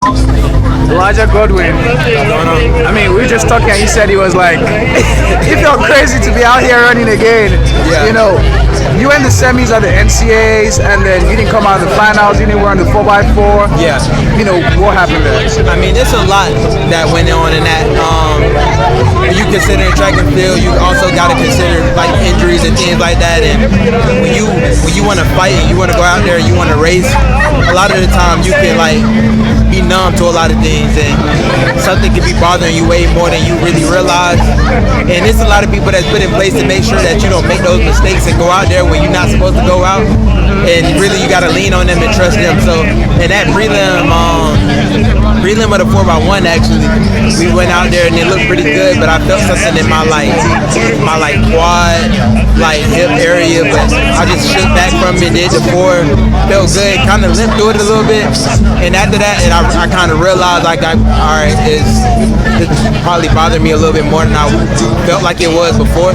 Elija Godwin. I mean, we were just talking and he said he was like, he felt crazy to be out here running again. Yeah. You know, you went the semis at the NCAAs and then you didn't come out of the finals, you didn't run the 4x4. Yeah. You know, what happened there? I mean, there's a lot that went on in that. When you consider track and field, you also got to consider like injuries and things like that. And when you want to fight, you want to go out there, you want to race. A lot of the time, you can like be numb to a lot of things, and something can be bothering you way more than you really realize. And there's a lot of people that's put in place to make sure that you don't make those mistakes and go out there when you're not supposed to go out. And really, you got to lean on them and trust them. So, in that prelim of the 4x1, actually, we went out there and it looked pretty good, but I felt something in my quad, like hip area, but I just shook back from it, did the 4, felt good, kind of limped through it a little bit, and after that, I kind of realized, like, alright, it's probably bothered me a little bit more than I felt like it was before.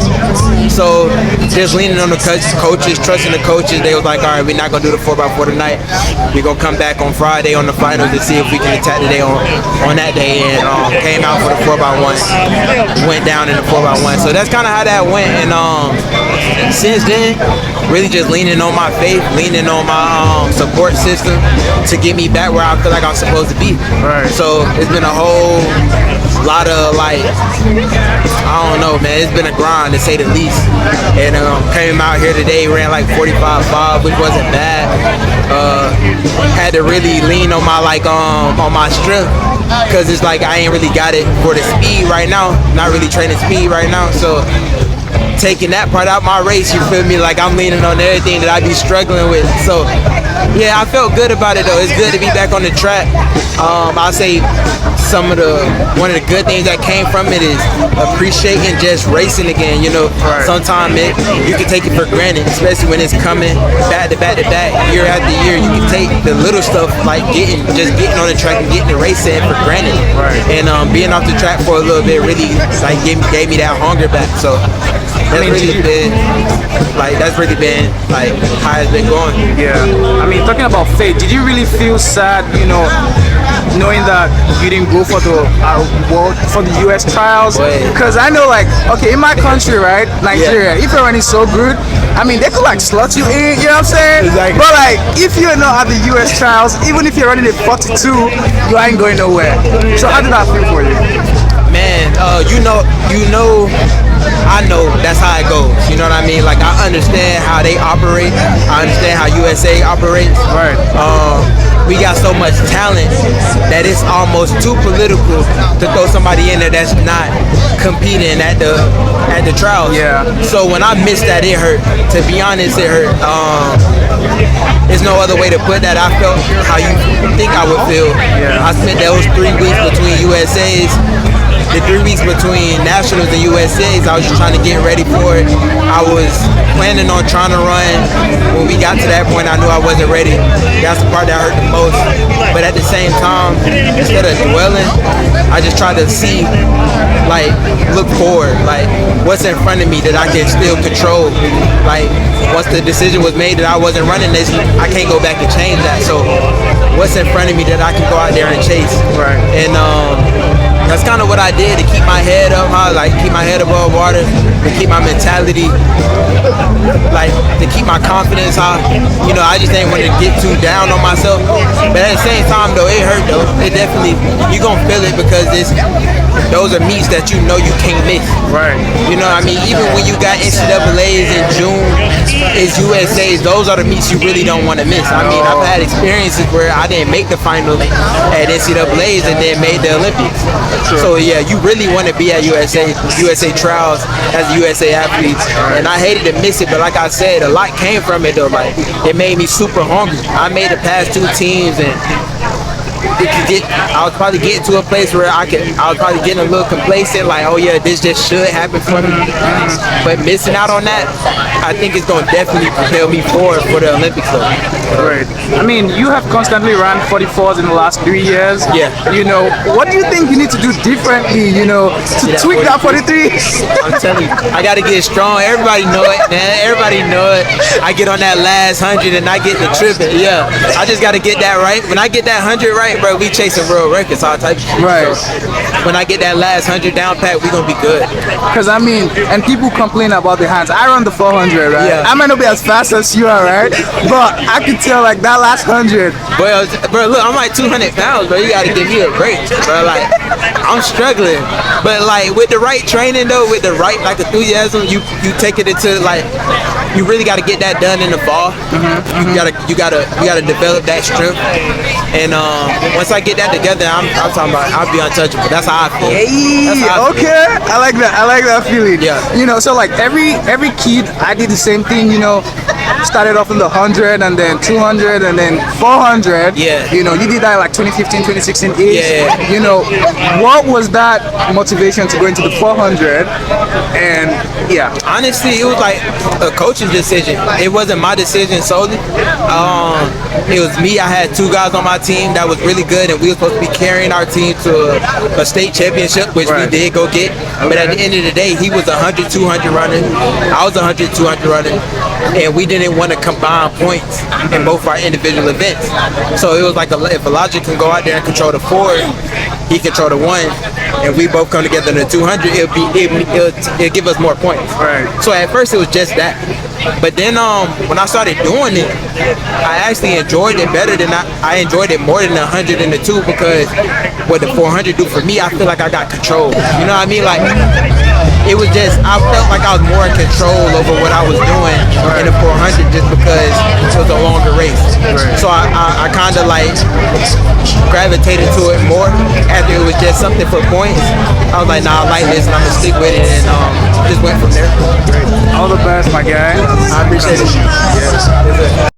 So, just leaning on the coaches, trusting the coaches, they was like, alright, we're not going to do the 4x4 tonight, we're going to come back on Friday on the finals to see if we can attack today on that day, and came out for the 4x1, went down in the 4x1. So that's kind of how that went, and since then, really just leaning on my faith, leaning on my support system to get me back where I feel like I'm supposed to be. Right. So it's been a whole lot of like, I don't know, man, it's been a grind to say the least. And came out here today, ran like 45.5, which wasn't bad. Had to really lean on my on my strength, because it's like I ain't really got it for the speed right now, not really training speed right now. So taking that part out my race, you feel me, like I'm leaning on everything that I be struggling with. So yeah, I felt good about it though. It's good to be back on the track. I'll say one of the good things that came from it is appreciating just racing again. You know, sometimes you can take it for granted, especially when it's coming back to back to back, year after year. You can take the little stuff like getting on the track and getting the race in for granted. And being off the track for a little bit really like gave me that hunger back. So that's really been how it's been going. Yeah. I mean, talking about fate, did you really feel sad, you know, knowing that you didn't go for the US trials? Because I know, like, okay, in my country, right, Nigeria, if you're running so good, I mean, they could like slot you in, you know what I'm saying? Exactly. But like, if you're not at the US trials, even if you're running a 42, you ain't going nowhere. So how did that feel for you? Man, I know that's how it goes. You know what I mean? Like, I understand how they operate. I understand how USA operates. Right. We got so much talent that it's almost too political to throw somebody in there that's not competing at the trials. Yeah. So when I missed that, it hurt. To be honest, it hurt. There's no other way to put that. I felt how you think I would feel. Yeah. I spent those 3 weeks between USAs. The 3 weeks between nationals and USAs, I was just trying to get ready for it. I was planning on trying to run. When we got to that point, I knew I wasn't ready. That's the part that hurt the most. But at the same time, instead of dwelling, I just tried to see, like, look forward, like, what's in front of me that I can still control. Like, once the decision was made that I wasn't running this, I can't go back and change that. So, what's in front of me that I can go out there and chase? Right. And that's kind of what I did to keep my head up high, like keep my head above water, to keep my mentality, like to keep my confidence high. You know, I just didn't want to get too down on myself. But at the same time though, it hurt though. It definitely, you gonna feel it because those are meets that you know you can't miss. Right. You know what I mean? Even when you got NCAAs in June, it's USAs, those are the meets you really don't want to miss. I mean, I've had experiences where I didn't make the final at NCAAs and then made the Olympics. Sure. So yeah, you really want to be at USA trials as a USA athlete, and I hated to miss it. But like I said, a lot came from it though. Like, it made me super hungry. I made the past 2 teams, and I was probably getting to a place where I was probably getting a little complacent, like, oh yeah, this just should happen for me. But missing out on that, I think it's gonna definitely propel me forward for the Olympics though. Right. I mean, you have constantly run 44s in the last 3 years. Yeah. You know, what do you think you need to do differently, you know, to tweak that 43? I'm telling you, I gotta get strong. Everybody know it, man. Everybody know it. I get on that last 100 and I get the tripping. Yeah. I just gotta get that right. When I get that 100 right, bro, we chasing world records, all types of shit. Right. So when I get that last 100 down pat, we gonna be good. Because I mean, and people complain about the hands. I run the 400, right? Yeah. I might not be as fast as you are, right? But I can tell like that last 100. Bro, look, I'm like 200 pounds, bro. You gotta give me a break, bro. Like, I'm struggling, but like with the right training though, with the right like enthusiasm, you take it into like, you really gotta get that done in the fall. You gotta develop that strength, and once I get that together, I'm talking about I'll be untouchable. That's how I feel. That's how I feel. Okay, I like that. I like that feeling. Yeah. You know, so like every kid, I did the same thing. You know, started off in the 100 and then 200 and then 400. Yeah. You know, you did that like 2015, 2016 ish. Yeah. You know, what was that motivation to go into the 400? And yeah. Honestly, it was like a coaching decision. It wasn't my decision solely. It was me. I had two guys on my team that was really good, and we were supposed to be carrying our team to a state championship, which we did go get. But at the end of the day, he was 100, 200 running. I was 100, 200 running. And we didn't want to combine points in both our individual events. So it was like if Elijah can go out there and control the 4, he control the 1, and we both come together in the 200, it'll give us more points. Right. So at first it was just that. But then when I started doing it, I actually enjoyed it better than I enjoyed it more than the 100 and the 2, because what the 400 do for me, I feel like I got control. You know what I mean? Like, it was just, I felt like I was more in control over what I was doing in the 400 just because it was a longer race. So I kind of like gravitated to it more after it was just something for points. I was like, nah, I like this and I'm gonna stick with it, and just went from there. All the best, my guy. I appreciate it.